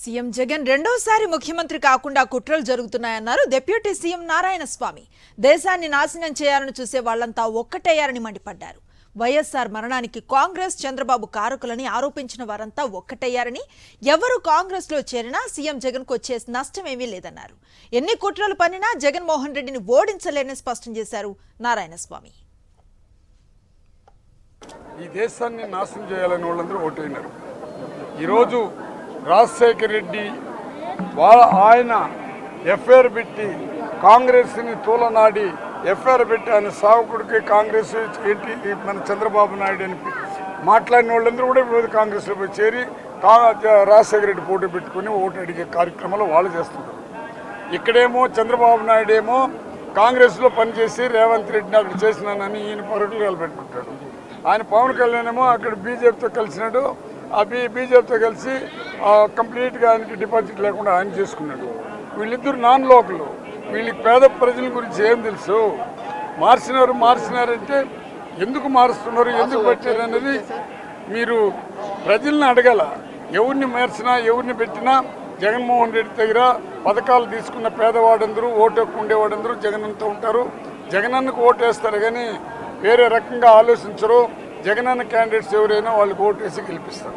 CM Jagan రెండోసారి ముఖ్యమంత్రి కాకుండా కుట్రలు జరుగుతున్నాయన్నారు డిప్యూటీ సీఎం నారాయణస్వామి. దేశాన్ని నాశనం చేయాలని చూసే వాళ్లంతా ఒక్కటయ్యారని మండిపడ్డారు. వైఎస్ఆర్ మరణానికి కాంగ్రెస్ చంద్రబాబు కారకులని ఆరోపించిన వారంతా ఒక్కటయ్యారని, ఎవరు కాంగ్రెస్ లో చేరినా సీఎం జగన్ కు వచ్చే నష్టమేమీ లేదన్నారు. ఎన్ని కుట్రలు పన్నినా జగన్మోహన్ రెడ్డిని ఓడించలేరని స్పష్టం చేశారు నారాయణస్వామి. ఈ దేశాన్ని నాశనం చేయాలని వాళ్ళందరూ ఓటైనారు. ఈరోజు రాజశేఖర రెడ్డి ఆయన ఎఫ్ఐఆర్ పెట్టి కాంగ్రెస్ని తూలనాడి ఎఫ్ఐఆర్ పెట్టి ఆయన సావకుడికి కాంగ్రెస్ ఏంటి మన చంద్రబాబు నాయుడు అని మాట్లాడిన వాళ్ళందరూ కూడా ఇప్పుడు కాంగ్రెస్లో పోయి చేరి రాజశేఖర రెడ్డి పోటీ పెట్టుకుని ఓటు అడిగే కార్యక్రమాలు వాళ్ళు చేస్తున్నారు. ఇక్కడేమో చంద్రబాబు నాయుడు ఏమో కాంగ్రెస్లో పనిచేసి రేవంత్ రెడ్డిని అక్కడ చేసినానని ఈయన పరుగులు పెట్టుకుంటాడు. ఆయన పవన్ కళ్యాణ్ ఏమో అక్కడ బీజేపీతో కలిసినాడు. ఆ బీజేపీతో కలిసి కంప్లీట్గా ఆయనకి డిపాజిట్ లేకుండా ఆయన చేసుకున్నాడు. వీళ్ళిద్దరు నాన్ లోకల్. వీళ్ళకి పేద ప్రజల గురించి ఏం తెలుసు? మార్చినారంటే ఎందుకు మారుస్తున్నారు, ఎందుకు పెట్టారు అనేది మీరు ప్రజల్ని అడగాల. ఎవరిని మార్చినా ఎవరిని పెట్టినా జగన్మోహన్ రెడ్డి దగ్గర పథకాలు తీసుకున్న పేదవాడందరూ ఓటు హక్కు ఉండేవాడందరూ జగనన్నతో ఉంటారు. జగనన్నకు ఓటు వేస్తారు కానీ వేరే రకంగా ఆలోచించరు. జగనన్న క్యాండిడేట్స్ ఎవరైనా వాళ్ళకి ఓటు వేసి గెలిపిస్తారు.